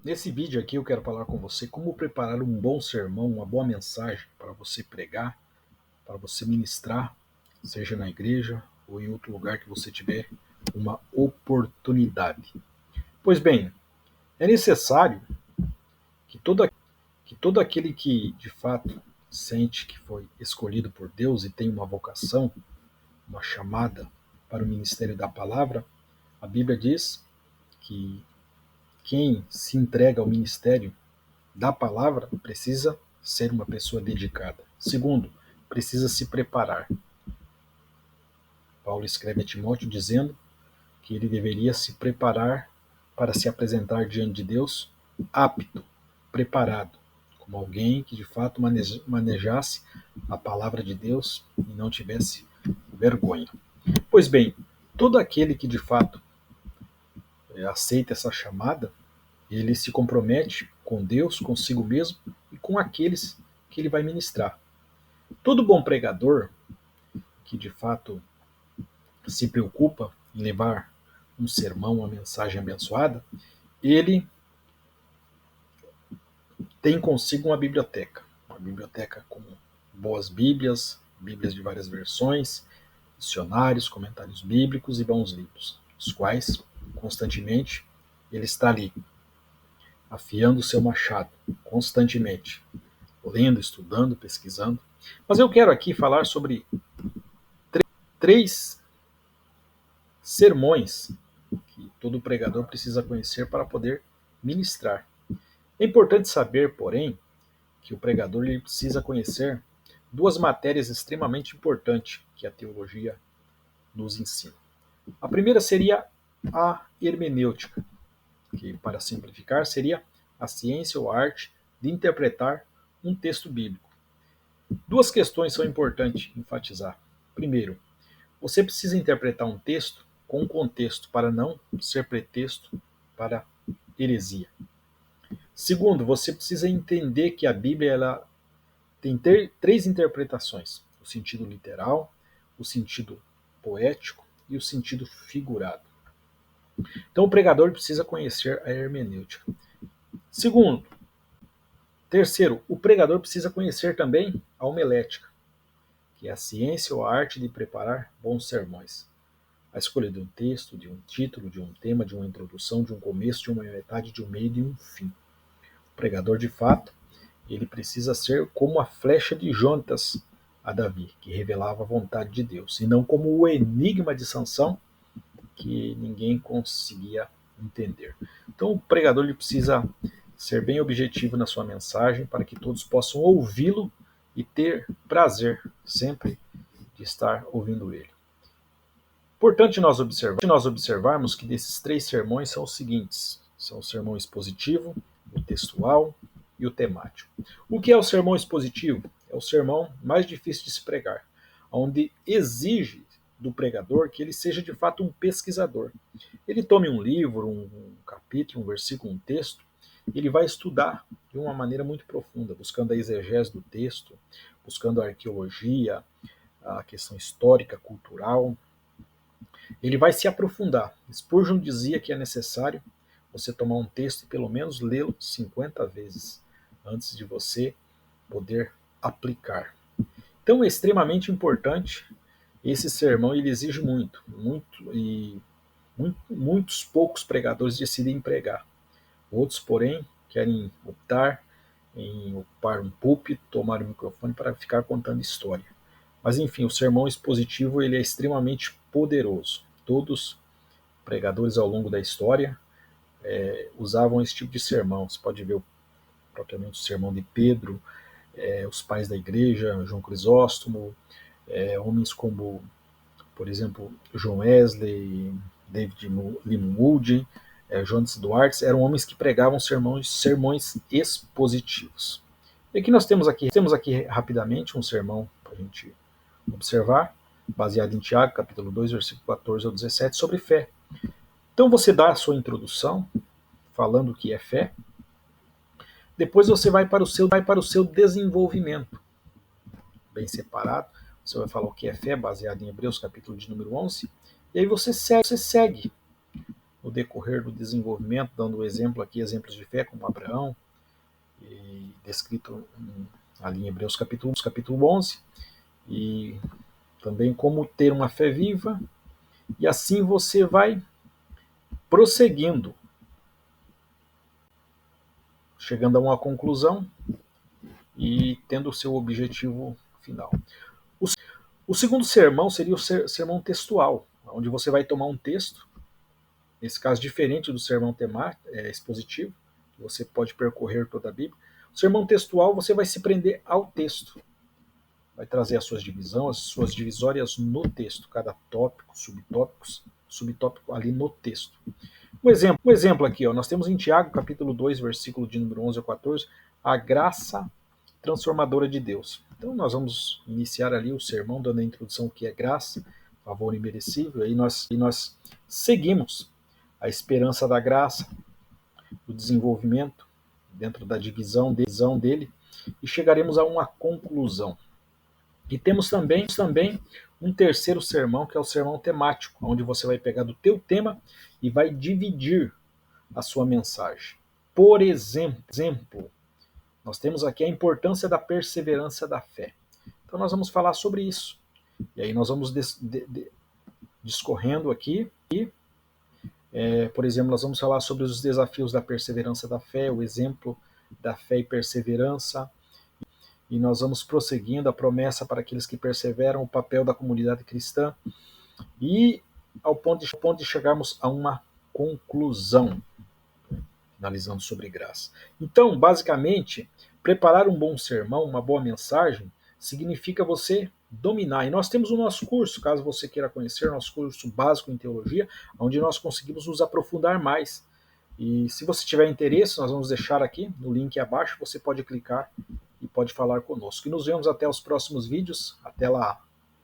Nesse vídeo aqui eu quero falar com você como preparar um bom sermão, uma boa mensagem para você pregar, para você ministrar, seja na igreja ou em outro lugar que você tiver uma oportunidade. Pois bem, é necessário que todo aquele que de fato sente que foi escolhido por Deus e tem uma vocação, uma chamada para o ministério da palavra, a Bíblia diz que quem se entrega ao ministério da palavra precisa ser uma pessoa dedicada. Segundo, precisa se preparar. Paulo escreve a Timóteo dizendo que ele deveria se preparar para se apresentar diante de Deus apto, preparado, como alguém que de fato manejasse a palavra de Deus e não tivesse vergonha. Pois bem, todo aquele que de fato aceita essa chamada, ele se compromete com Deus, consigo mesmo e com aqueles que ele vai ministrar. Todo bom pregador que de fato se preocupa em levar um sermão, uma mensagem abençoada, ele tem consigo uma biblioteca com boas bíblias, bíblias de várias versões, dicionários, comentários bíblicos e bons livros, os quais constantemente ele está ali, afiando o seu machado, constantemente, lendo, estudando, pesquisando. Mas eu quero aqui falar sobre três sermões que todo pregador precisa conhecer para poder ministrar. É importante saber, porém, que o pregador ele precisa conhecer duas matérias extremamente importantes que a teologia nos ensina. A primeira seria a hermenêutica, que, para simplificar, seria a ciência ou a arte de interpretar um texto bíblico. Duas questões são importantes enfatizar. Primeiro, você precisa interpretar um texto com contexto para não ser pretexto para heresia. Segundo, você precisa entender que a Bíblia ela tem três interpretações: o sentido literal, o sentido poético e o sentido figurado. Então o pregador precisa conhecer a hermenêutica. Segundo, terceiro, o pregador precisa conhecer também a homilética, que é a ciência ou a arte de preparar bons sermões. A escolha de um texto, de um título, de um tema, de uma introdução, de um começo, de uma metade, de um meio e de um fim. O pregador, de fato, ele precisa ser como a flecha de Jonatas a Davi, que revelava a vontade de Deus, e não como o enigma de Sansão, que ninguém conseguia entender. Então o pregador ele precisa ser bem objetivo na sua mensagem para que todos possam ouvi-lo e ter prazer sempre de estar ouvindo ele. Importante nós observarmos que desses três sermões são os seguintes: são o sermão expositivo, o textual e o temático. O que é o sermão expositivo? É o sermão mais difícil de se pregar, onde exige do pregador que ele seja de fato um pesquisador. Ele tome um livro, um capítulo, um versículo, um texto, e ele vai estudar de uma maneira muito profunda, buscando a exegese do texto, buscando a arqueologia, a questão histórica, cultural. Ele vai se aprofundar. Spurgeon dizia que é necessário você tomar um texto e pelo menos lê-lo 50 vezes antes de você poder aplicar. Então é extremamente importante esse sermão, ele exige muitos poucos pregadores decidem pregar. Outros, porém, querem optar em ocupar um púlpito, tomar o microfone para ficar contando história. Mas enfim, o sermão expositivo ele é extremamente poderoso. Todos os pregadores ao longo da história usavam esse tipo de sermão. Você pode ver propriamente o sermão de Pedro, os pais da igreja, João Crisóstomo, homens como, por exemplo, John Wesley, David Lyman Moody, Jonas Duarte, eram homens que pregavam sermões expositivos. E aqui nós temos aqui rapidamente um sermão para a gente observar, baseado em Tiago, capítulo 2, versículo 14 ao 17, sobre fé. Então você dá a sua introdução, falando o que é fé, depois você vai para o seu desenvolvimento, bem separado. Você vai falar o que é fé, baseado em Hebreus, capítulo de número 11, e aí você segue no decorrer do desenvolvimento, dando exemplo aqui, exemplos de fé como Abraão, e descrito ali em Hebreus capítulo 11, e também como ter uma fé viva, e assim você vai prosseguindo, chegando a uma conclusão e tendo o seu objetivo final. O segundo sermão seria o sermão textual, onde você vai tomar um texto, nesse caso diferente do sermão expositivo, que você pode percorrer toda a Bíblia. O sermão textual você vai se prender ao texto, vai trazer as suas divisórias no texto, cada tópico, subtópico ali no texto. Um exemplo aqui, ó, nós temos em Tiago, capítulo 2, versículo de número 11 a 14, a graça transformadora de Deus. Então nós vamos iniciar ali o sermão, dando a introdução ao que é graça, favor imerecível, e nós seguimos a esperança da graça, o desenvolvimento dentro da divisão dele, e chegaremos a uma conclusão. E temos também um terceiro sermão, que é o sermão temático, onde você vai pegar do teu tema e vai dividir a sua mensagem. Por exemplo, nós temos aqui a importância da perseverança da fé. Então nós vamos falar sobre isso. E aí nós vamos discorrendo aqui. Por exemplo, nós vamos falar sobre os desafios da perseverança da fé, o exemplo da fé e perseverança. E nós vamos prosseguindo a promessa para aqueles que perseveram, o papel da comunidade cristã, e ao ponto de chegarmos a uma conclusão, finalizando sobre graça. Então, basicamente, preparar um bom sermão, uma boa mensagem, significa você dominar. E nós temos o nosso curso, caso você queira conhecer, nosso curso básico em teologia, onde nós conseguimos nos aprofundar mais. E se você tiver interesse, nós vamos deixar aqui no link abaixo, você pode clicar e pode falar conosco. E nos vemos até os próximos vídeos. Até lá!